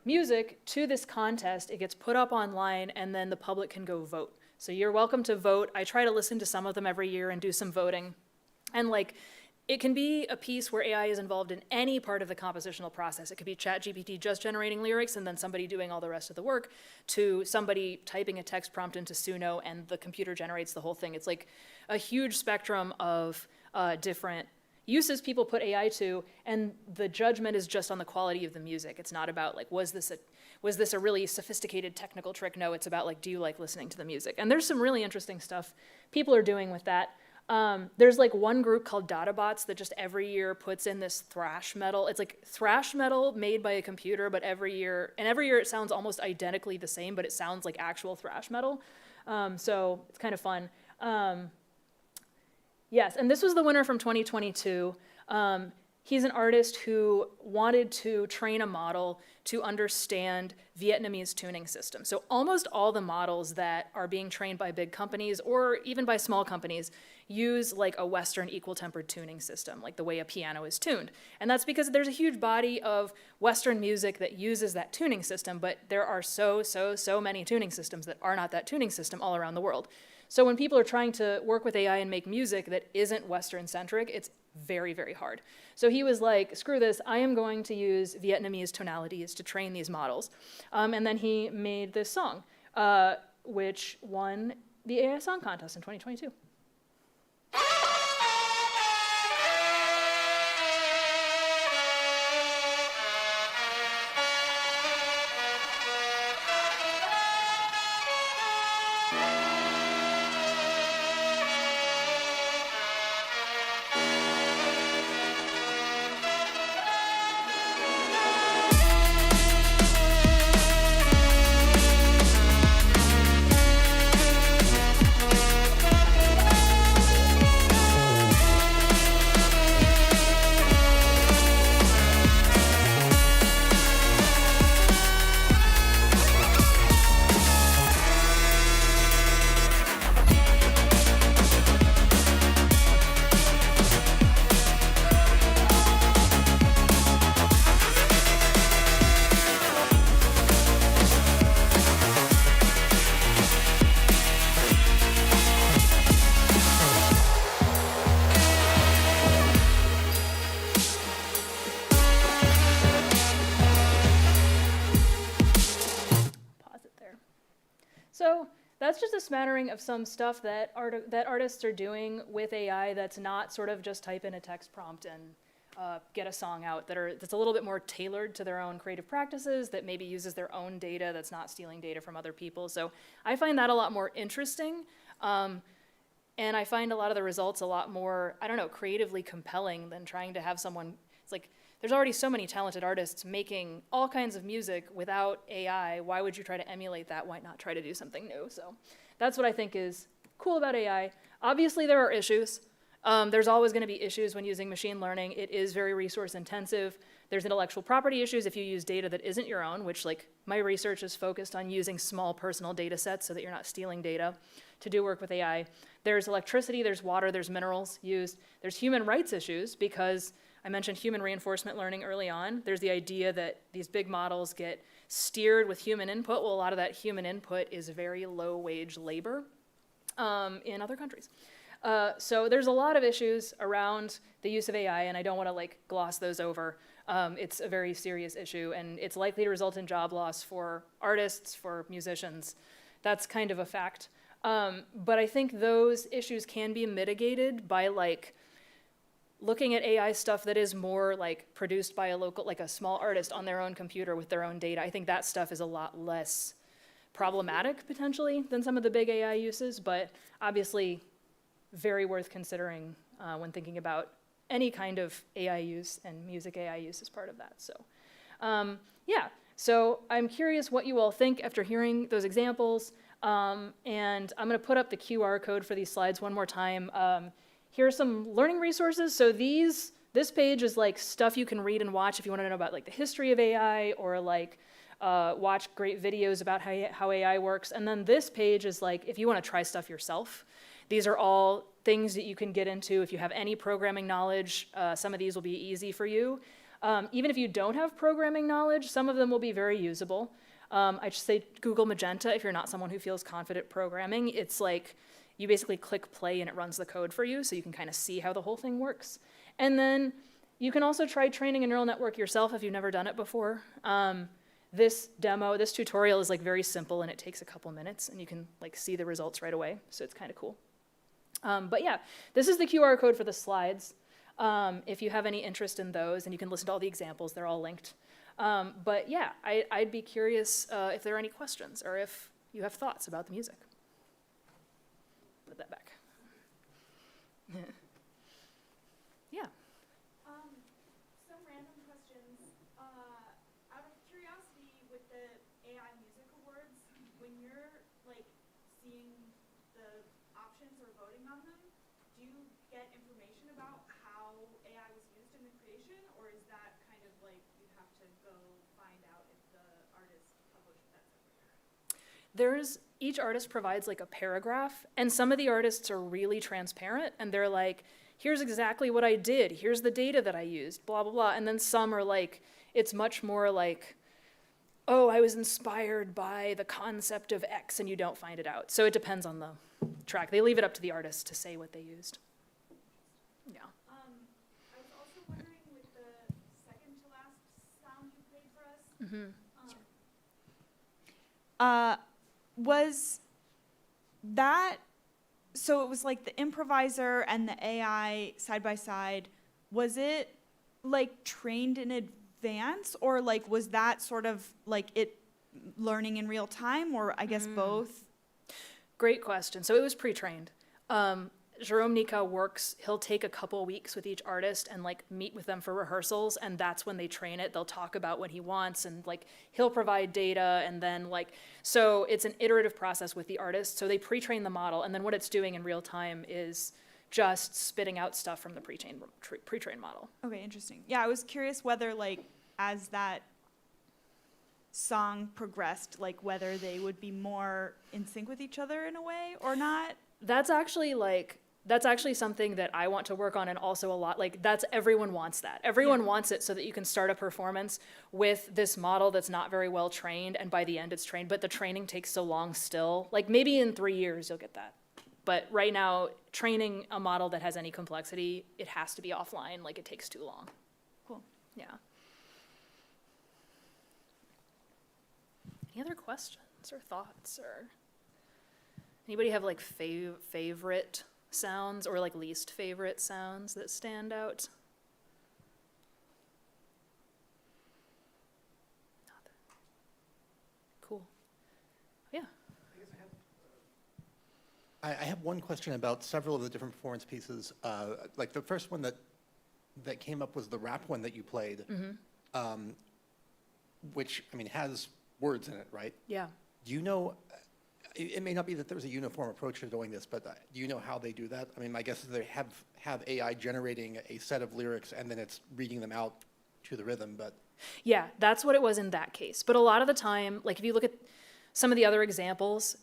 music to this contest. It gets put up online, and then the public can go vote. So you're welcome to vote. I try to listen to some of them every year and do some voting. And like, it can be a piece where AI is involved in any part of the compositional process. It could be ChatGPT just generating lyrics and then somebody doing all the rest of the work, to somebody typing a text prompt into Suno and the computer generates the whole thing. It's like a huge spectrum of different uses people put AI to, and the judgment is just on the quality of the music. It's not about like, was this a really sophisticated technical trick? No, it's about like, do you like listening to the music? And there's some really interesting stuff people are doing with that. There's like one group called DataBots that just every year puts in this thrash metal. It's like thrash metal made by a computer, but every year it sounds almost identically the same, but it sounds like actual thrash metal. So it's kind of fun. Yes, and this was the winner from 2022. He's an artist who wanted to train a model to understand Vietnamese tuning systems. So almost all the models that are being trained by big companies or even by small companies use like a Western equal-tempered tuning system, like the way a piano is tuned. And that's because there's a huge body of Western music that uses that tuning system, but there are so many tuning systems that are not that tuning system all around the world. So when people are trying to work with AI and make music that isn't Western-centric, it's very, very hard. So he was like, screw this, I am going to use Vietnamese tonalities to train these models. And then he made this song, which won the AI Song Contest in 2022. So that's just a smattering of some stuff that artists are doing with AI that's not sort of just type in a text prompt and get a song out, that's a little bit more tailored to their own creative practices, that maybe uses their own data, that's not stealing data from other people. So I find that a lot more interesting. And I find a lot of the results a lot more, I don't know, creatively compelling than trying to have someone, it's like, there's already so many talented artists making all kinds of music without AI. Why would you try to emulate that? Why not try to do something new? So that's what I think is cool about AI. Obviously, there are issues. There's always going to be issues when using machine learning. It is very resource intensive. There's intellectual property issues if you use data that isn't your own, which like my research is focused on using small personal data sets so that you're not stealing data to do work with AI. There's electricity, there's water, there's minerals used. There's human rights issues because I mentioned human reinforcement learning early on. There's the idea that these big models get steered with human input. Well, a lot of that human input is very low-wage labor in other countries. So there's a lot of issues around the use of AI, and I don't want to like gloss those over. It's a very serious issue, and it's likely to result in job loss for artists, for musicians. That's kind of a fact. But I think those issues can be mitigated by like looking at AI stuff that is more like produced by a local, like a small artist on their own computer with their own data. I think that stuff is a lot less problematic potentially than some of the big AI uses, but obviously very worth considering when thinking about any kind of AI use, and music AI use is part of that. So Yeah, so I'm curious what you all think after hearing those examples. And I'm going to put up the QR code for these slides one more time. Here are some learning resources. So this page is like stuff you can read and watch if you want to know about like the history of AI, or like watch great videos about how AI works. And then this page is like if you want to try stuff yourself. These are all things that you can get into if you have any programming knowledge. Some of these will be easy for you. Even if you don't have programming knowledge, some of them will be very usable. I just say Google Magenta if you're not someone who feels confident programming. It's like you basically click play and it runs the code for you, so you can kind of see how the whole thing works. And then you can also try training a neural network yourself if you've never done it before. This tutorial is like very simple and it takes a couple minutes and you can like see the results right away, so it's kind of cool. But yeah, this is the QR code for the slides. If you have any interest in those, and you can listen to all the examples, they're all linked. But yeah, I'd be curious if there are any questions or if you have thoughts about the music. Put that back. Yeah. Some random questions. Out of curiosity, with the AI Music Awards, when you're like seeing the options or voting on them, do you get information about how AI was used in the creation, or is that kind of like you have to go find out if the artist published that somewhere? Each artist provides like a paragraph, and some of the artists are really transparent, and they're like, here's exactly what I did, here's the data that I used, blah, blah, blah. And then some are like, it's much more like, oh, I was inspired by the concept of X, and you don't find it out. So it depends on the track. They leave it up to the artist to say what they used. Yeah. I was also wondering, with the second to last sound you played for us, was that, so it was like the improviser and the AI side by side, was it like trained in advance, or like was that sort of like it learning in real time, or I guess both? Great question. So it was pre-trained. Jerome Nika he'll take a couple weeks with each artist and like meet with them for rehearsals, and that's when they train it. They'll talk about what he wants, and like he'll provide data, and then like, so it's an iterative process with the artist. So they pre-train the model, and then what it's doing in real time is just spitting out stuff from the pre-trained model. Okay, interesting. Yeah, I was curious whether like as that song progressed, like whether they would be more in sync with each other in a way or not. That's actually something that I want to work on, and also a lot, like everyone wants that. Everyone wants it so that you can start a performance with this model that's not very well trained, and by the end it's trained, but the training takes so long still. Like maybe in 3 years you'll get that. But right now, training a model that has any complexity, it has to be offline, like it takes too long. Cool. Yeah. Any other questions or thoughts, or anybody have like favorite sounds or like least favorite sounds that stand out? Cool. Yeah. I have one question about several of the different performance pieces. Like the first one that came up was the rap one that you played, which, I mean, has words in it, right? Yeah. Do you know, it may not be that there's a uniform approach to doing this, but do you know how they do that? I mean, my guess is they have AI generating a set of lyrics and then it's reading them out to the rhythm, but. Yeah, that's what it was in that case. But a lot of the time, like if you look at some of the other examples,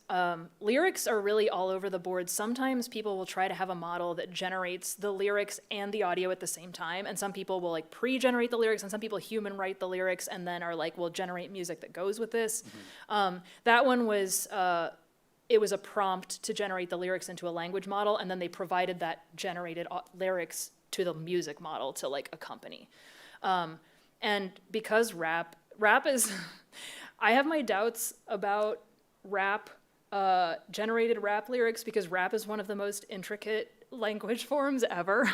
lyrics are really all over the board. Sometimes people will try to have a model that generates the lyrics and the audio at the same time, and some people will like pre-generate the lyrics, and some people human write the lyrics and then are like, we'll generate music that goes with this. That one was, it was a prompt to generate the lyrics into a language model, and then they provided that generated lyrics to the music model to like accompany. And because rap is, I have my doubts about generated rap lyrics, because rap is one of the most intricate language forms ever.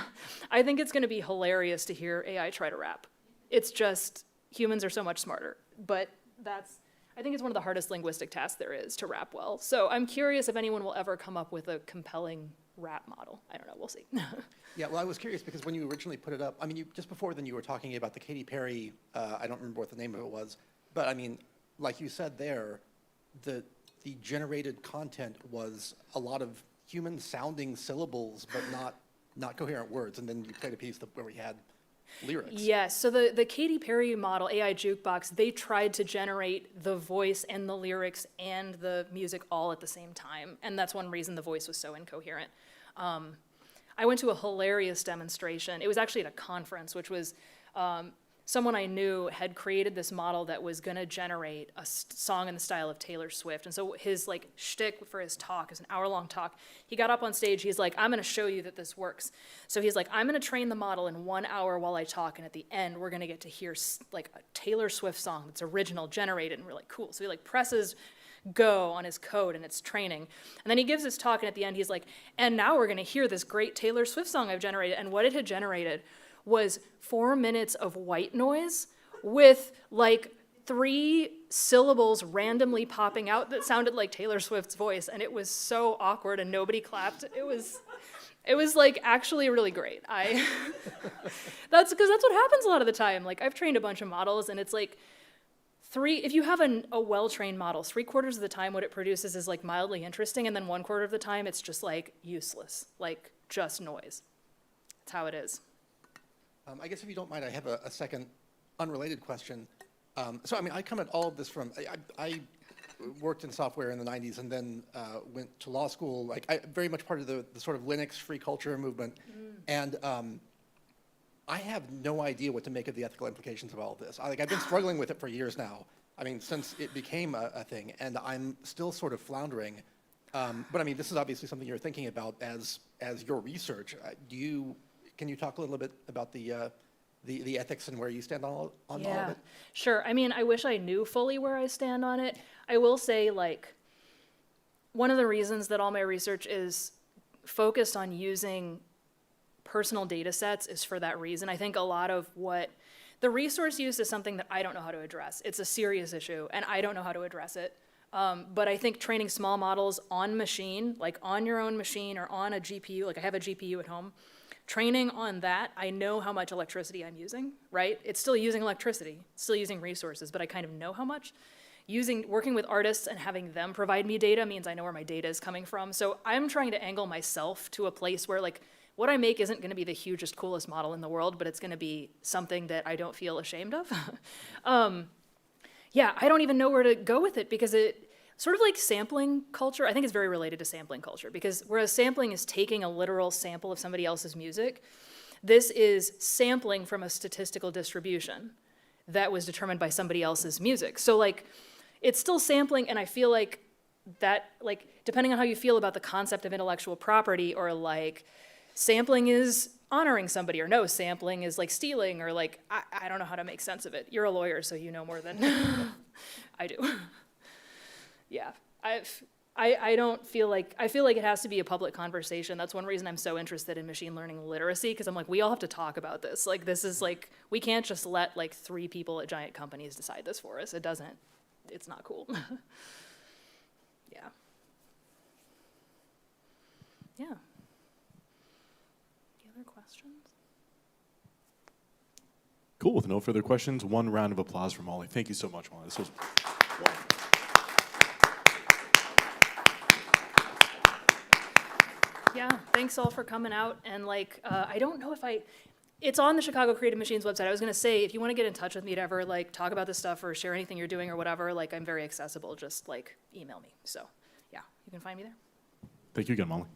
I think it's gonna be hilarious to hear AI try to rap. It's just, humans are so much smarter, but I think it's one of the hardest linguistic tasks there is to rap well. So I'm curious if anyone will ever come up with a compelling rap model. I don't know, we'll see. Yeah, well, I was curious because when you originally put it up, I mean, just before then you were talking about the Katy Perry, I don't remember what the name of it was, but I mean, like you said there, the generated content was a lot of human-sounding syllables, but not coherent words, and then you played a piece where we had lyrics. Yes, so the Katy Perry model, AI Jukebox, they tried to generate the voice and the lyrics and the music all at the same time, and that's one reason the voice was so incoherent. I went to a hilarious demonstration. It was actually at a conference, which was someone I knew had created this model that was gonna generate a song in the style of Taylor Swift. And so his like shtick for his talk is an hour-long talk. He got up on stage, he's like, I'm gonna show you that this works. So he's like, I'm gonna train the model in 1 hour while I talk, and at the end, we're gonna get to hear like a Taylor Swift song that's original, generated, and we're like, cool. So he like presses go on his code, and it's training. And then he gives his talk, and at the end, he's like, and now we're gonna hear this great Taylor Swift song I've generated. And what it had generated was 4 minutes of white noise with like 3 syllables randomly popping out that sounded like Taylor Swift's voice, and it was so awkward and nobody clapped. It was like actually really great. That's because that's what happens a lot of the time. Like I've trained a bunch of models, and it's like if you have a well-trained model, 3/4 of the time what it produces is like mildly interesting, and then 1/4 of the time it's just like useless, like just noise. That's how it is. I guess if you don't mind, I have a second unrelated question. So, I mean, I come at all of this from, I worked in software in the 90s and then went to law school, like very much part of the sort of Linux free culture movement. And I have no idea what to make of the ethical implications of all of this. I've been struggling with it for years now. I mean, since it became a thing, and I'm still sort of floundering. But I mean, this is obviously something you're thinking about as your research. Can you talk a little bit about the ethics and where you stand on all of it? Sure. I mean, I wish I knew fully where I stand on it. I will say, like, one of the reasons that all my research is focused on using personal data sets is for that reason. I think a lot of what the resource use is something that I don't know how to address. It's a serious issue, and I don't know how to address it. But I think training small models on machine, like on your own machine or on a GPU, like I have a GPU at home, training on that, I know how much electricity I'm using, right? It's still using electricity, still using resources, but I kind of know how much. Working with artists and having them provide me data means I know where my data is coming from. So I'm trying to angle myself to a place where like what I make isn't gonna be the hugest, coolest model in the world, but it's gonna be something that I don't feel ashamed of. Yeah, I don't even know where to go with it because it, sort of like sampling culture, I think it's very related to sampling culture because whereas sampling is taking a literal sample of somebody else's music, this is sampling from a statistical distribution that was determined by somebody else's music. So like, it's still sampling, and I feel like that, like, depending on how you feel about the concept of intellectual property, or like, sampling is honoring somebody, or no, sampling is like stealing, or like, I don't know how to make sense of it. You're a lawyer, so you know more than I do. Yeah, I don't feel like, I feel like it has to be a public conversation. That's one reason I'm so interested in machine learning literacy, because I'm like, we all have to talk about this. Like, this is like, we can't just let like 3 people at giant companies decide this for us. It doesn't, it's not cool. Yeah. Yeah. Any other questions? Cool. With no further questions, one round of applause for Molly. Thank you so much, Molly. This was wonderful. Yeah, thanks all for coming out. And like, I don't know if it's on the Chicago Creative Machines website. I was gonna say, if you wanna get in touch with me to ever like talk about this stuff or share anything you're doing or whatever, like I'm very accessible, just like email me. So yeah, you can find me there. Thank you again, Molly.